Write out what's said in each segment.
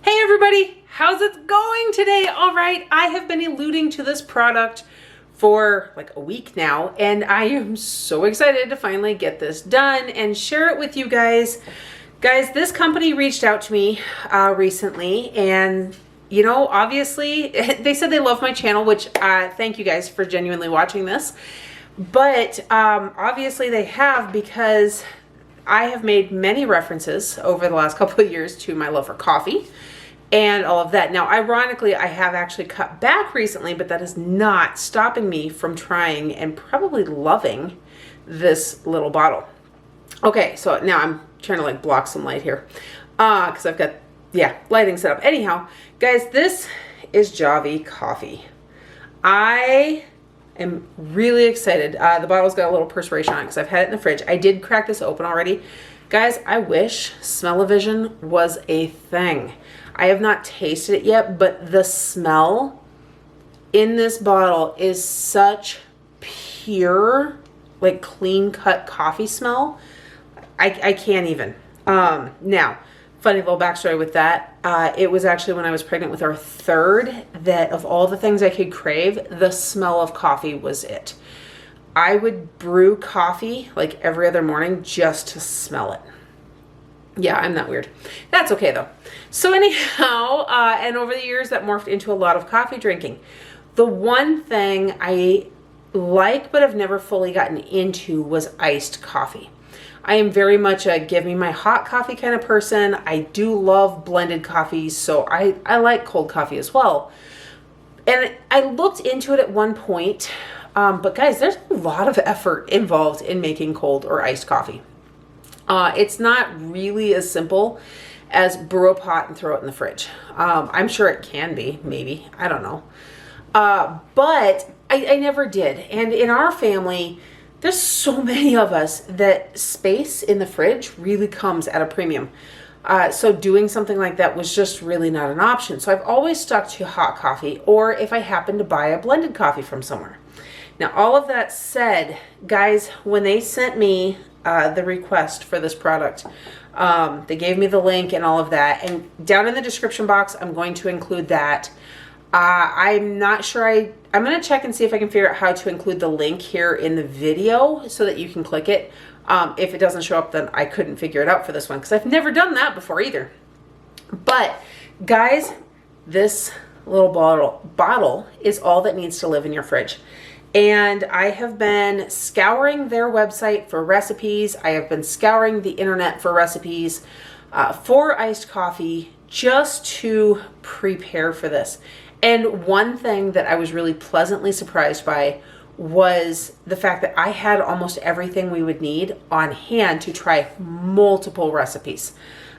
Hey everybody, how's it going today? All right, I have been alluding to this product for like a week now, and I am so excited to finally get this done and share it with you guys. Guys, this company reached out to me recently, and you know, obviously they said they love my channel, which thank you guys for genuinely watching this. But obviously they have, because I have made many references over the last couple of years to my love for coffee and all of that. Now, ironically, I have actually cut back recently, but that is not stopping me from trying and probably loving this little bottle. Okay, so now I'm trying to like block some light here because I've got, yeah, lighting set up. Anyhow, guys, this is Javy coffee. I am really excited. The bottle's got a little perspiration on it because I've had it in the fridge. I did crack this open already. Guys, I wish smell-o-vision was a thing. I have not tasted it yet, but the smell in this bottle is such pure, like clean-cut coffee smell. I can't even. Now, funny little backstory with that. It was actually when I was pregnant with our third that of all the things I could crave, the smell of coffee was it. I would brew coffee like every other morning just to smell it. Yeah, I'm that weird. That's okay though. So anyhow, and over the years that morphed into a lot of coffee drinking. The one thing I like but have never fully gotten into was iced coffee. I am very much a give me my hot coffee kind of person. I do love blended coffees, so I like cold coffee as well. And I looked into it at one point, but guys, there's a lot of effort involved in making cold or iced coffee. It's not really as simple as brew a pot and throw it in the fridge. I'm sure it can be, maybe, I don't know. But I never did. And in our family, there's so many of us that space in the fridge really comes at a premium. So doing something like that was just really not an option. So I've always stuck to hot coffee, or if I happen to buy a blended coffee from somewhere. Now, all of that said, guys, when they sent me the request for this product, they gave me the link and all of that. And down in the description box, I'm going to include that. I'm not sure I'm going to check and see if I can figure out how to include the link here in the video so that you can click it. If it doesn't show up, then I couldn't figure it out for this one because I've never done that before either. But guys, this little bottle is all that needs to live in your fridge. And I have been scouring their website for recipes. I have been scouring the internet for recipes for iced coffee just to prepare for this. And one thing that I was really pleasantly surprised by was the fact that I had almost everything we would need on hand to try multiple recipes.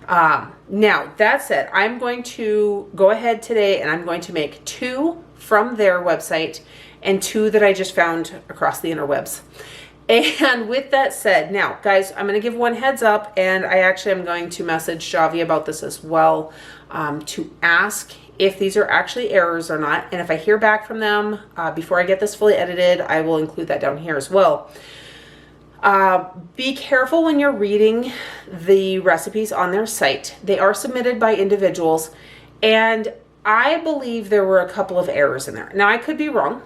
Now, that said, I'm going to go ahead today and I'm going to make 2 from their website and 2 that I just found across the interwebs. And with that said, now, guys, I'm going to give one heads up, and I actually am going to message Javi about this as well to ask if these are actually errors or not. And if I hear back from them before I get this fully edited, I will include that down here as well. Be careful when you're reading the recipes on their site. They are submitted by individuals, and I believe there were a couple of errors in there. Now, I could be wrong,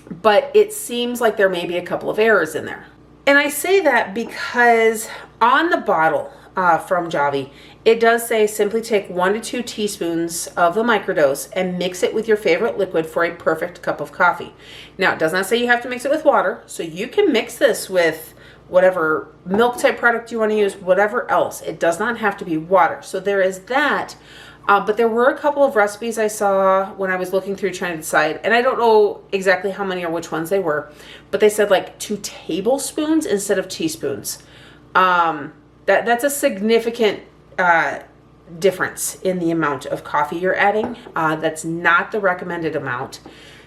but it seems like there may be a couple of errors in there. And I say that because on the bottle from Javi, it does say simply take 1 to 2 teaspoons of the microdose and mix it with your favorite liquid for a perfect cup of coffee. Now, it does not say you have to mix it with water, so you can mix this with whatever milk type product you want to use, whatever else. It does not have to be water. So there is that. But there were a couple of recipes I saw when I was looking through trying to decide, and I don't know exactly how many or which ones they were, but they said like 2 tablespoons instead of teaspoons. That's a significant difference in the amount of coffee you're adding. That's not the recommended amount.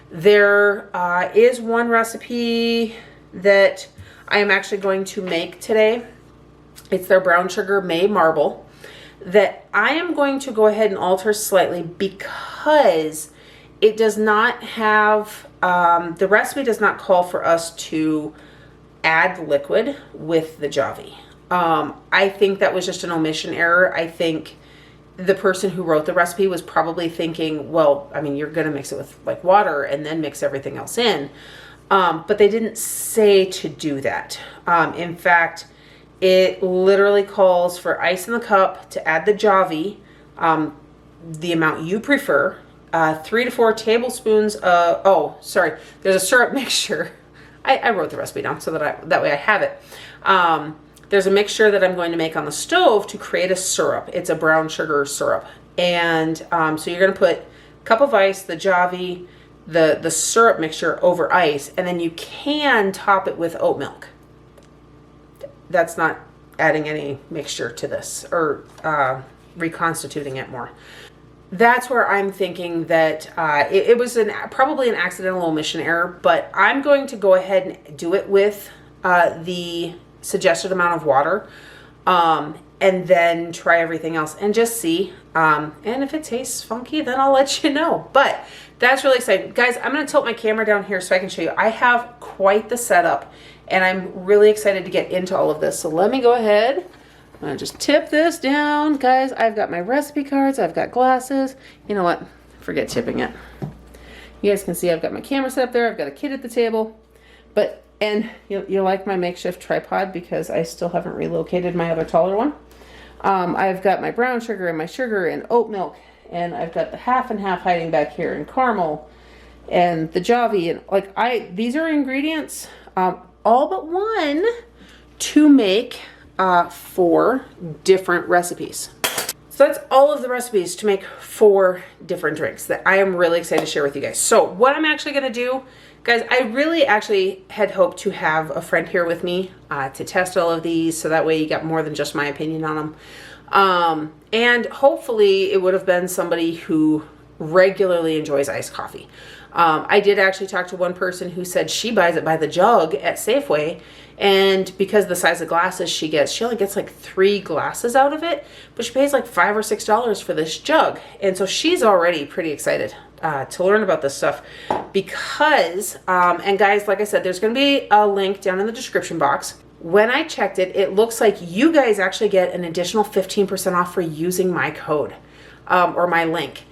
There is one recipe that I am actually going to make today. It's their brown sugar May marble that I am going to go ahead and alter slightly because it does not have, the recipe does not call for us to add liquid with the Javi. I think that was just an omission error. I think the person who wrote the recipe was probably thinking, well, I mean, you're going to mix it with like water and then mix everything else in. But they didn't say to do that. In fact, it literally calls for ice in the cup to add the Javy, the amount you prefer, 3 to 4 tablespoons of, oh, sorry, there's a syrup mixture. I wrote the recipe down so that way I have it. There's a mixture that I'm going to make on the stove to create a syrup. It's a brown sugar syrup. And so you're going to put a cup of ice, the Javy, the syrup mixture over ice, and then you can top it with oat milk. That's not adding any mixture to this or reconstituting it more. That's where I'm thinking that it was probably an accidental omission error, but I'm going to go ahead and do it with the suggested amount of water, and then try everything else and just see. And if it tastes funky, then I'll let you know. But that's really exciting. Guys, I'm going to tilt my camera down here so I can show you. I have quite the setup, and I'm really excited to get into all of this. So let me go ahead. I'm going to just tip this down. Guys, I've got my recipe cards. I've got glasses. You know what? Forget tipping it. You guys can see I've got my camera set up there. I've got a kid at the table. And you like my makeshift tripod because I still haven't relocated my other taller one. I've got my brown sugar and my sugar and oat milk. And I've got the half and half hiding back here and caramel and the Javy. And these are ingredients, all but one, to make 4 different recipes. So that's all of the recipes to make 4 different drinks that I am really excited to share with you guys. So what I'm actually going to do, guys, I really actually had hoped to have a friend here with me to test all of these, so that way you got more than just my opinion on them. And hopefully it would have been somebody who regularly enjoys iced coffee. I did actually talk to one person who said she buys it by the jug at Safeway, and because the size of glasses she only gets like 3 glasses out of it, but she pays like $5 or $6 for this jug. And so she's already pretty excited to learn about this stuff because, and guys, like I said, there's going to be a link down in the description box. When I checked it, it looks like you guys actually get an additional 15% off for using my code or my link.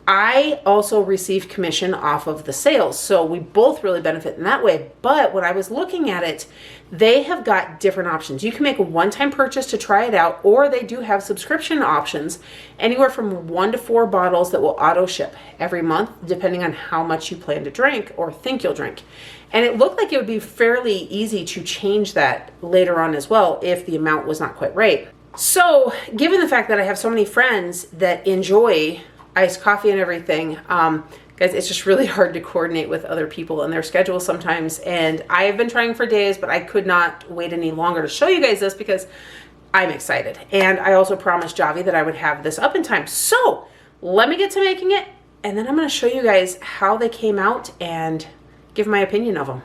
I also receive commission off of the sales, so we both really benefit in that way. But when I was looking at it, they have got different options. You can make a one-time purchase to try it out, or they do have subscription options, anywhere from 1 to 4 bottles that will auto ship every month, depending on how much you plan to drink or think you'll drink. And it looked like it would be fairly easy to change that later on as well if the amount was not quite right. So given the fact that I have so many friends that enjoy iced coffee and everything, guys, it's just really hard to coordinate with other people and their schedules sometimes. And I have been trying for days, but I could not wait any longer to show you guys this because I'm excited. And I also promised Javi that I would have this up in time. So let me get to making it, and then I'm going to show you guys how they came out and give my opinion of them.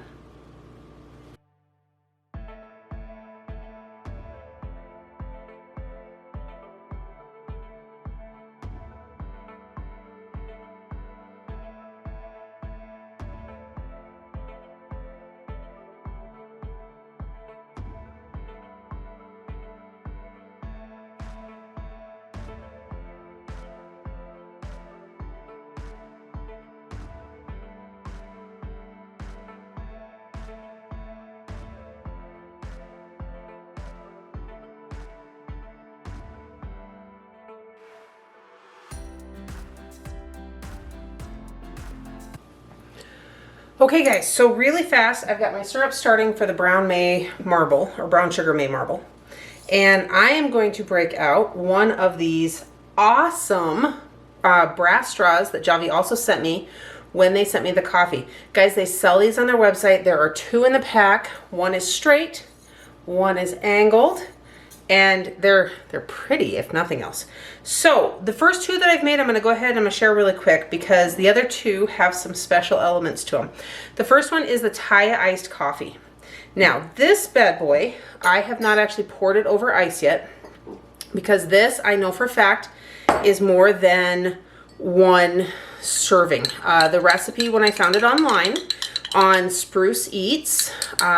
Okay guys, so really fast, I've got my syrup starting for the brown May marble, or brown sugar May marble. And I am going to break out one of these awesome brass straws that Javi also sent me when they sent me the coffee. Guys, they sell these on their website. There are 2 in the pack. One is straight, one is angled, and they're pretty, if nothing else. So the first 2 that I've made, I'm going to go ahead and I'm going to share really quick because the other 2 have some special elements to them. The first one is the Taya iced coffee. Now this bad boy, I have not actually poured it over ice yet because this, I know for a fact, is more than 1 serving. The recipe, when I found it online on Spruce Eats,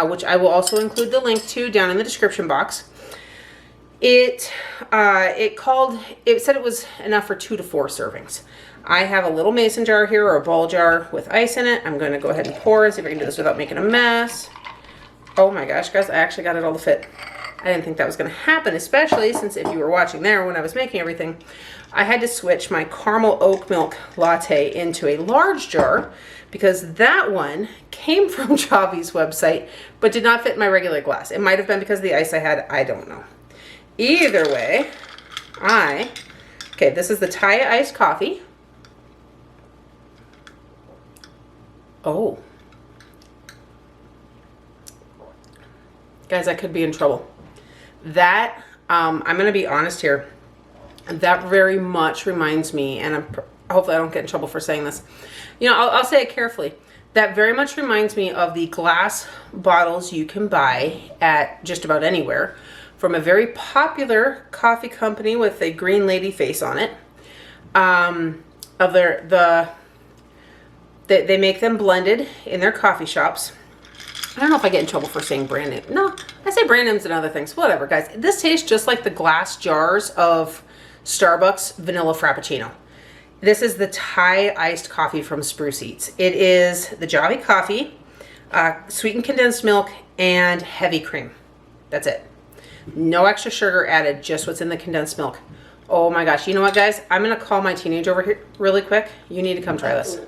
which I will also include the link to down in the description box, It said it was enough for 2 to 4 servings. I have a little mason jar here, or a ball jar with ice in it. I'm going to go ahead and pour and see if I can do this without making a mess. Oh my gosh, guys, I actually got it all to fit. I didn't think that was going to happen, especially since if you were watching there when I was making everything, I had to switch my caramel oat milk latte into a large jar because that one came from Javy's website, but did not fit in my regular glass. It might have been because of the ice I had. I don't know. Either way, okay, this is the Thai iced coffee. Oh. Guys, I could be in trouble. That, I'm going to be honest here. That very much reminds me, and hopefully I don't get in trouble for saying this. You know, I'll say it carefully. That very much reminds me of the glass bottles you can buy at just about anywhere from a very popular coffee company with a green lady face on it. They make them blended in their coffee shops. I don't know if I get in trouble for saying brand name. No, I say brand names and other things. Whatever, guys. This tastes just like the glass jars of Starbucks vanilla frappuccino. This is the Thai iced coffee from Spruce Eats. It is the Javy coffee, sweetened condensed milk, and heavy cream. That's it. No extra sugar added, just what's in the condensed milk. Oh my gosh. You know what, guys? I'm going to call my teenager over here really quick. You need to come try this.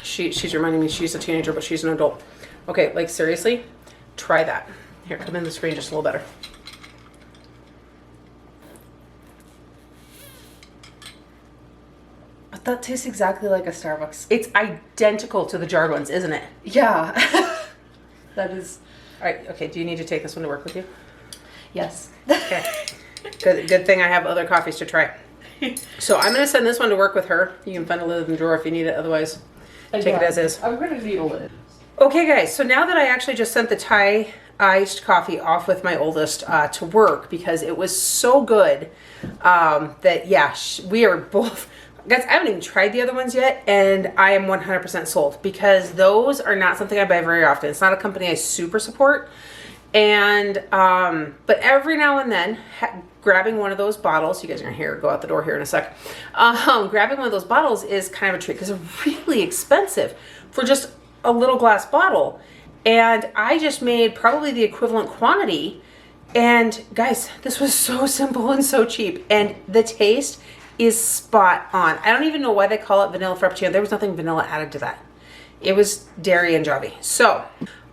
She's reminding me she's a teenager, but she's an adult. Okay, like seriously, try that. Here, come in the screen just a little better. That tastes exactly like a Starbucks. It's identical to the jarred ones, isn't it? Yeah. That is. All right, okay, do you need to take this one to work with you? Yes. Okay. Good thing I have other coffees to try. So I'm going to send this one to work with her. You can find a lid in the drawer if you need it, otherwise take it as is. I'm going to need a lid. Okay, guys, so now that I actually just sent the Thai iced coffee off with my oldest to work because it was so good that, yeah, we are both... Guys, I haven't even tried the other ones yet, and I am 100% sold because those are not something I buy very often. It's not a company I super support. And, but every now and then, grabbing one of those bottles, you guys are gonna hear it go out the door here in a sec. Grabbing one of those bottles is kind of a treat because they're really expensive for just a little glass bottle. And I just made probably the equivalent quantity. And guys, this was so simple and so cheap. And the taste is spot on. I don't even know why they call it vanilla frappuccino. There was nothing vanilla added to that. It was dairy and Javi. So,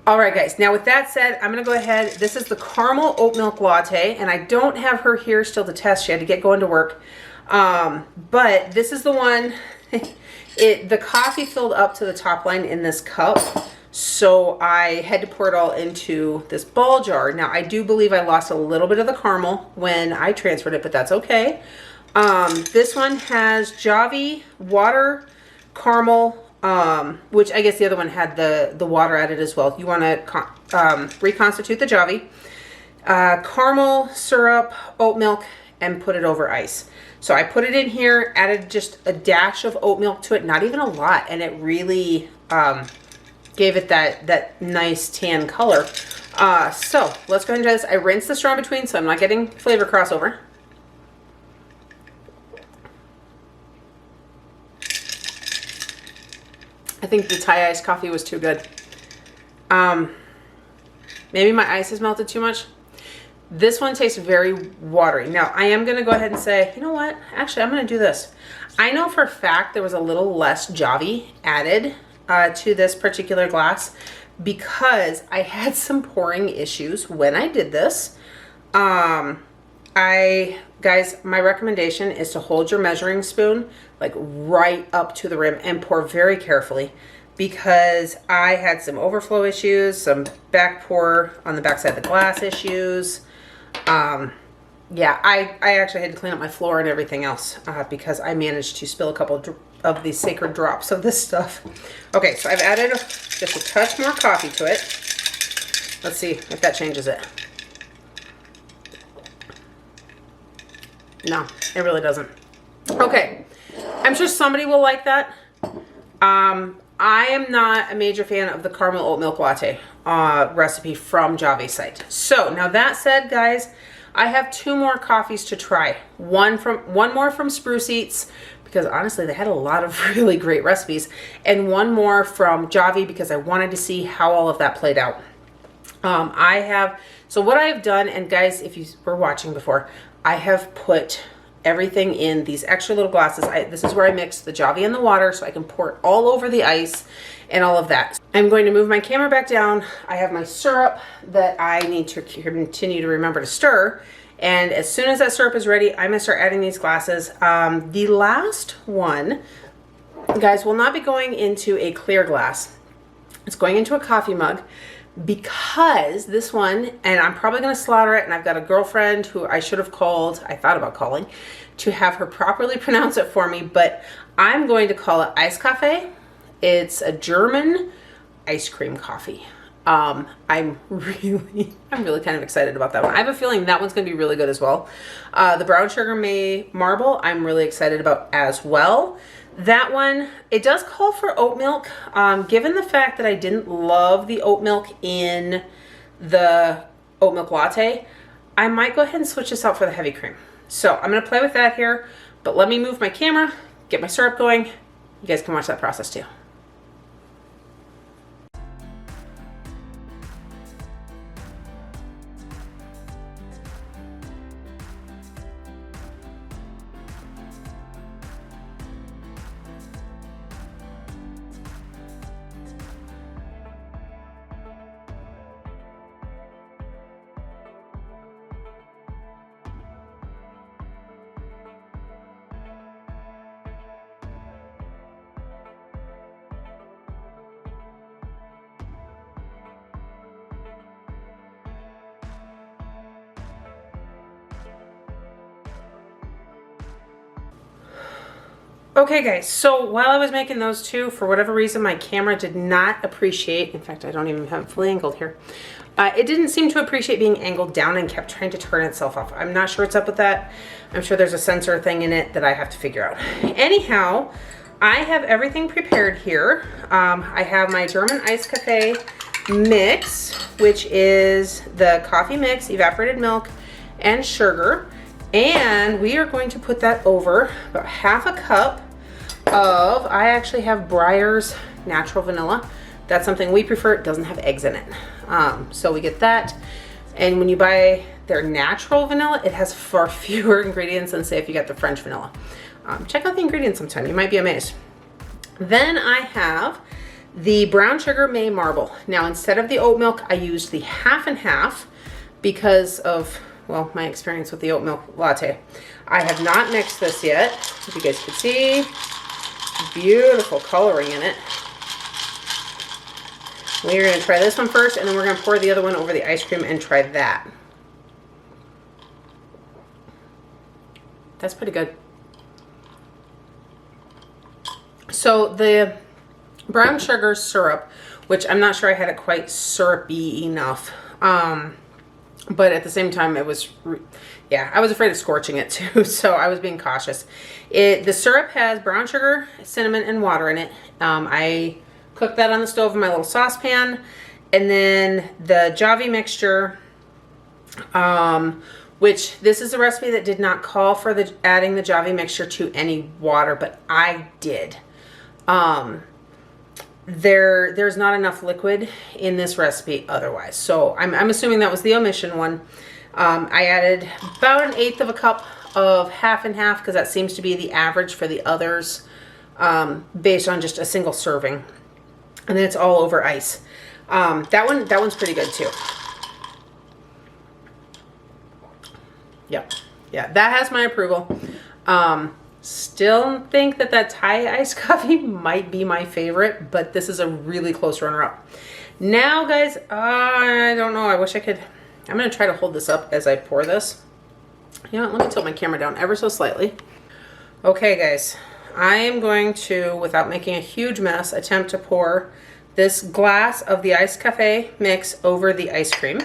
all right, guys. Now, with that said, I'm going to go ahead. This is the caramel oat milk latte, and I don't have her here still to test. She had to get going to work. But this is the one. The coffee filled up to the top line in this cup, so I had to pour it all into this ball jar. Now, I do believe I lost a little bit of the caramel when I transferred it, but that's okay. This one has Javi, water, caramel, which I guess the other one had the water added as well. You want to reconstitute the Javi, caramel syrup, oat milk, and put it over ice. So I put it in here, added just a dash of oat milk to it, not even a lot, and it really gave it that nice tan color. So let's go ahead and try this. I rinsed the straw in between so I'm not getting flavor crossover. I think the Thai iced coffee was too good. Maybe my ice has melted too much. This one tastes very watery. Now, I am going to go ahead and say, you know what? Actually, I'm going to do this. I know for a fact there was a little less Javi added to this particular glass because I had some pouring issues when I did this. Guys, my recommendation is to hold your measuring spoon like right up to the rim and pour very carefully because I had some overflow issues, some back pour on the backside of the glass issues. Yeah, I actually had to clean up my floor and everything else because I managed to spill a couple of these sacred drops of this stuff. Okay, so I've added just a touch more coffee to it. Let's see if that changes it. No, it really doesn't. Okay, I'm sure somebody will like that. I am not a major fan of the caramel oat milk latte recipe from Javy's site. So now that said, guys, I have 2 more coffees to try. One more from Spruce Eats, because honestly they had a lot of really great recipes, and one more from Javy because I wanted to see how all of that played out. So what I've done, and guys, if you were watching before, I have put everything in these extra little glasses. This is where I mix the Javy and the water so I can pour it all over the ice and all of that. I'm going to move my camera back down. I have my syrup that I need to continue to remember to stir. And as soon as that syrup is ready, I'm gonna start adding these glasses. The last one, guys, will not be going into a clear glass. It's going into a coffee mug, because this one, and I'm probably going to slaughter it, and I've got a girlfriend who I should have called, I thought about calling, to have her properly pronounce it for me, but I'm going to call it Ice Cafe. It's a German ice cream coffee. I'm really kind of excited about that one. I have a feeling that one's going to be really good as well. The brown sugar May marble, I'm really excited about as well. That one, it does call for oat milk. Given the fact that I didn't love the oat milk in the oat milk latte, I might go ahead and switch this out for the heavy cream. So I'm going to play with that here, but let me move my camera, get my syrup going. You guys can watch that process too. Okay guys, so while I was making those two, for whatever reason my camera did not appreciate, in fact I don't even have it fully angled here, it didn't seem to appreciate being angled down and kept trying to turn itself off. I'm not sure what's up with that. I'm sure there's a sensor thing in it that I have to figure out. Anyhow, I have everything prepared here. I have my German Ice Cafe mix, which is the coffee mix, evaporated milk, and sugar. And we are going to put that over about half a cup of, I actually have Breyer's natural vanilla. That's something we prefer. It doesn't have eggs in it. So we get that. And when you buy their natural vanilla, it has far fewer ingredients than say if you get the French vanilla. Check out the ingredients sometime. You might be amazed. Then I have the brown sugar May marble. Now instead of the oat milk, I used the half and half because of, well, my experience with the oat milk latte. I have not mixed this yet. If you guys can see, beautiful coloring in it. We're going to try this one first, and then we're going to pour the other one over the ice cream and try that. That's pretty good. So the brown sugar syrup, which I'm not sure I had it quite syrupy enough, but at the same time it was, yeah, I was afraid of scorching it too, so I was being cautious. The syrup has brown sugar, cinnamon, and water in it. I cooked that on the stove in my little saucepan, and then the Javy mixture, which this is a recipe that did not call for adding the Javy mixture to any water, but I did. There's not enough liquid in this recipe otherwise, so I'm assuming that was the omission one. I added about 1/8 of a cup of half and half because that seems to be the average for the others, based on just a single serving, and then it's all over ice. That one's pretty good too. Yep, yeah, that has my approval. Still think that Thai iced coffee might be my favorite, but this is a really close runner-up. Now, guys, I don't know. I wish I could. I'm going to try to hold this up as I pour this. You know what? Let me tilt my camera down ever so slightly. Okay, guys. I am going to, without making a huge mess, attempt to pour this glass of the Ice Cafe mix over the ice cream.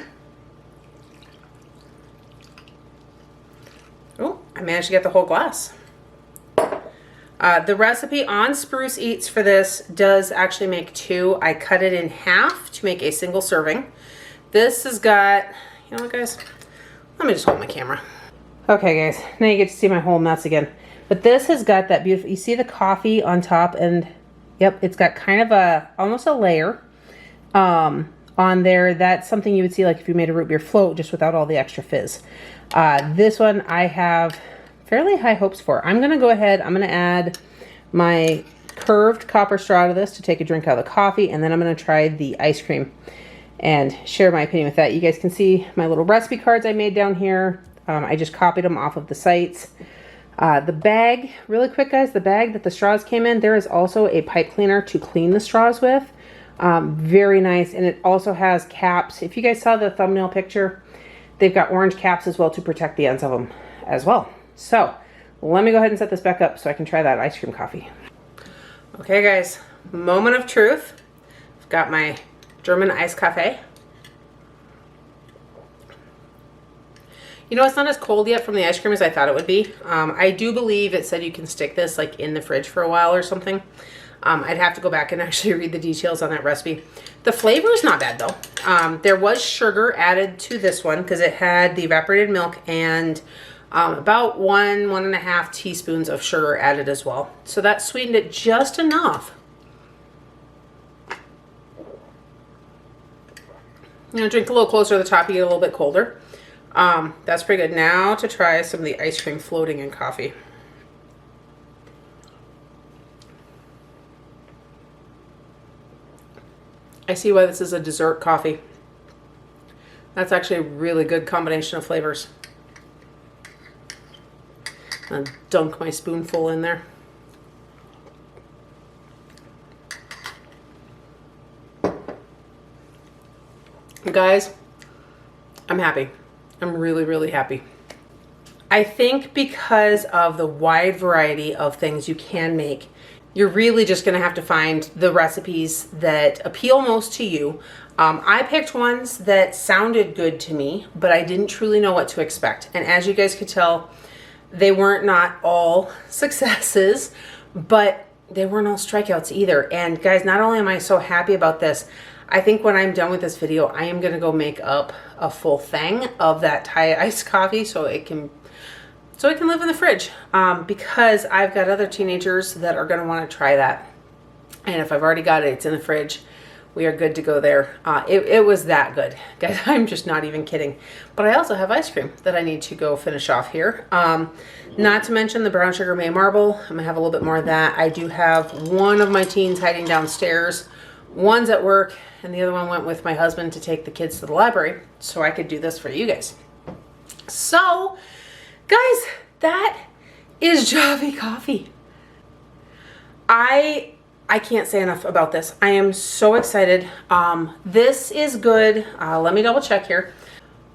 Oh, I managed to get the whole glass. The recipe on Spruce Eats for this does actually make 2. I cut it in half to make a single serving. This has got, you know what guys, let me just hold my camera. Okay guys, now you get to see my whole mess again. But this has got that beautiful, you see the coffee on top, and yep, it's got kind of a, almost a layer on there. That's something you would see like if you made a root beer float, just without all the extra fizz. This one I have fairly high hopes for. I'm gonna go ahead, I'm gonna add my curved copper straw to this to take a drink out of the coffee, and then I'm gonna try the ice cream and share my opinion with that. You guys can see my little recipe cards I made down here. I just copied them off of the sites. The bag, really quick guys, the bag that the straws came in, there is also a pipe cleaner to clean the straws with. Very nice, and it also has caps. If you guys saw the thumbnail picture, they've got orange caps as well to protect the ends of them as well. So let me go ahead and set this back up so I can try that ice cream coffee. Okay guys, moment of truth. I've got my German iced cafe. You know, it's not as cold yet from the ice cream as I thought it would be. I do believe it said you can stick this like in the fridge for a while or something. I'd have to go back and actually read the details on that recipe. The flavor is not bad though. There was sugar added to this one because it had the evaporated milk and about 1.5 teaspoons of sugar added as well. So that sweetened it just enough. You know, drink a little closer to the top, you get a little bit colder. That's pretty good. Now to try some of the ice cream floating in coffee. I see why this is a dessert coffee. That's actually a really good combination of flavors. I'll dunk my spoonful in there. Guys, I'm happy. I'm really, really happy. I think because of the wide variety of things you can make, you're really just gonna have to find the recipes that appeal most to you. I picked ones that sounded good to me, but I didn't truly know what to expect. And as you guys could tell, they weren't not all successes, but they weren't all strikeouts either. And guys, not only am I so happy about this, I think when I'm done with this video, I am gonna go make up a full thing of that Thai iced coffee so it can live in the fridge, because I've got other teenagers that are gonna wanna try that. And if I've already got it, it's in the fridge, we are good to go there. It was that good. Guys, I'm just not even kidding. But I also have ice cream that I need to go finish off here. Not to mention the brown sugar May marble. I'm gonna have a little bit more of that. I do have one of my teens hiding downstairs. One's at work, and the other one went with my husband to take the kids to the library so I could do this for you guys. So, guys, that is Javy coffee. I can't say enough about this. I am so excited. This is good. Let me double check here.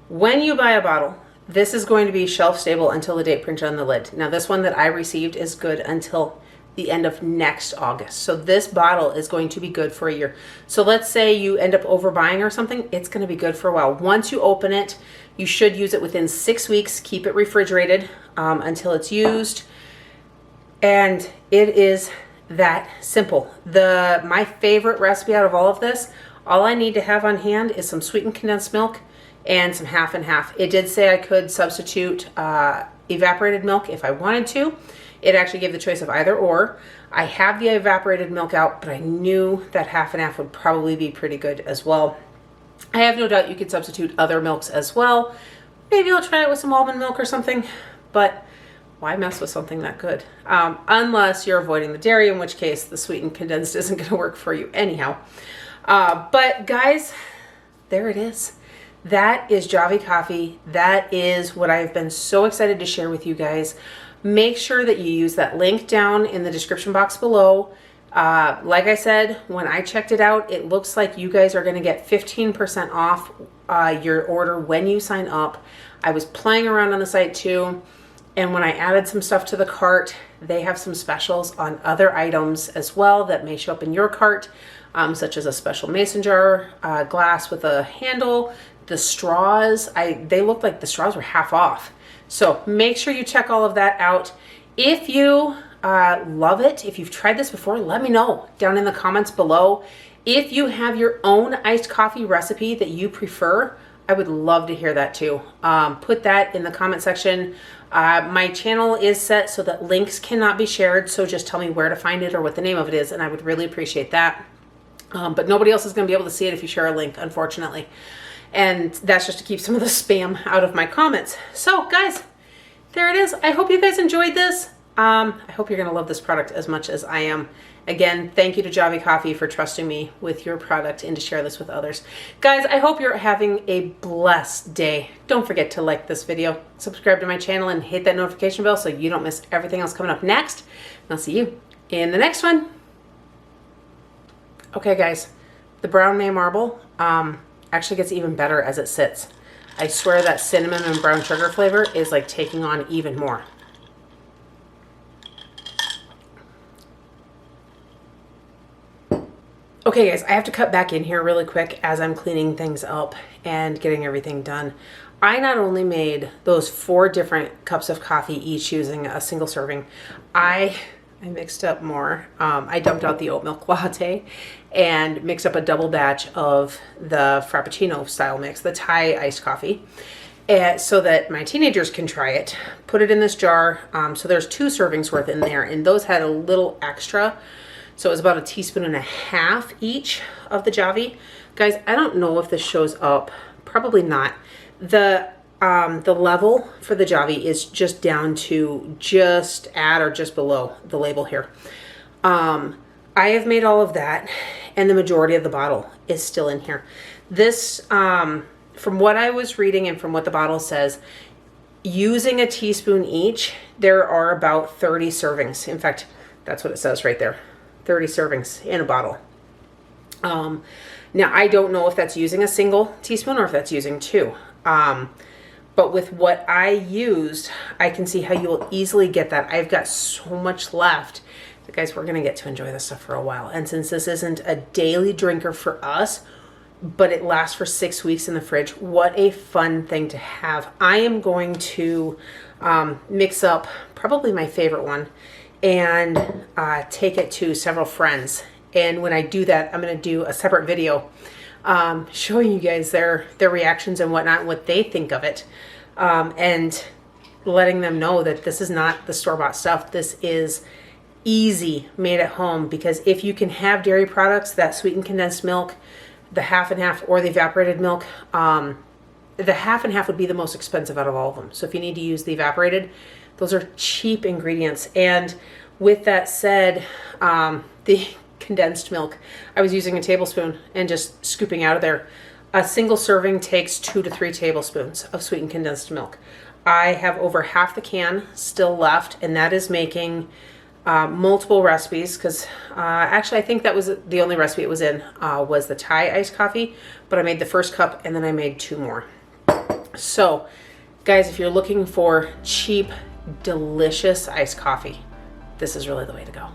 When you buy a bottle, this is going to be shelf stable until the date printed on the lid. Now, this one that I received is good until the end of next August. So this bottle is going to be good for a year. So let's say you end up overbuying or something, it's gonna be good for a while. Once you open it, you should use it within 6 weeks. Keep it refrigerated until it's used. And it is that simple. My favorite recipe out of all of this, all I need to have on hand is some sweetened condensed milk and some half and half. It did say I could substitute evaporated milk if I wanted to. It actually gave the choice of either or. I have the evaporated milk out, but I knew that half and half would probably be pretty good as well. I have no doubt you could substitute other milks as well. Maybe I'll try it with some almond milk or something, but why mess with something that good? Unless you're avoiding the dairy, in which case the sweetened condensed isn't gonna work for you anyhow. But guys, there it is. That is Javy coffee. That is what I've been so excited to share with you guys. Make sure that you use that link down in the description box below. Like I said, when I checked it out, it looks like you guys are gonna get 15% off your order when you sign up. I was playing around on the site too, and when I added some stuff to the cart, they have some specials on other items as well that may show up in your cart, such as a special mason jar glass with a handle. The straws, they looked like the straws were half off. So make sure you check all of that out. If you love it. If you've tried this before, let me know down in the comments below. If you have your own iced coffee recipe that you prefer, I would love to hear that too. Put that in the comment section. My channel is set so that links cannot be shared, so just tell me where to find it or what the name of it is, and I would really appreciate that. But nobody else is going to be able to see it if you share a link, unfortunately. And that's just to keep some of the spam out of my comments. So guys, there it is. I hope you guys enjoyed this. I hope you're going to love this product as much as I am. Again, thank you to Javy Coffee for trusting me with your product and to share this with others. Guys, I hope you're having a blessed day. Don't forget to like this video, subscribe to my channel, and hit that notification bell so you don't miss everything else coming up next. And I'll see you in the next one. Okay, guys, the brown May marble actually gets even better as it sits. I swear that cinnamon and brown sugar flavor is like taking on even more. Okay guys, I have to cut back in here really quick as I'm cleaning things up and getting everything done. I not only made those 4 different cups of coffee, each using a single serving, I mixed up more. I dumped out the oat milk latte and mixed up a double batch of the Frappuccino style mix, the Thai iced coffee, so that my teenagers can try it. Put it in this jar. So there's 2 servings worth in there, and those had a little extra. So it was about 1.5 teaspoons each of the Javy. Guys, I don't know if this shows up. Probably not. The level for the Javy is just down to just at or just below the label here. I have made all of that, and the majority of the bottle is still in here. This, from what I was reading and from what the bottle says, using a teaspoon each, there are about 30 servings. In fact, that's what it says right there. 30 servings in a bottle. Now, I don't know if that's using a single teaspoon or if that's using 2. But with what I used, I can see how you will easily get that. I've got so much left. But guys, we're going to get to enjoy this stuff for a while. And since this isn't a daily drinker for us, but it lasts for 6 weeks in the fridge, what a fun thing to have. I am going to mix up probably my favorite one and take it to several friends. And when I do that, I'm going to do a separate video showing you guys their reactions and whatnot, and what they think of it, and letting them know that this is not the store-bought stuff. This is easy, made at home, because if you can have dairy products, that sweetened condensed milk, the half and half, or the evaporated milk, the half and half would be the most expensive out of all of them. So if you need to use the evaporated, those are cheap ingredients. And with that said, the condensed milk, I was using a tablespoon and just scooping out of there. A single serving takes 2 to 3 tablespoons of sweetened condensed milk. I have over half the can still left, and that is making multiple recipes, because actually I think that was the only recipe it was in, was the Thai iced coffee, but I made the first cup and then I made 2 more. So guys, if you're looking for cheap, delicious iced coffee, this is really the way to go.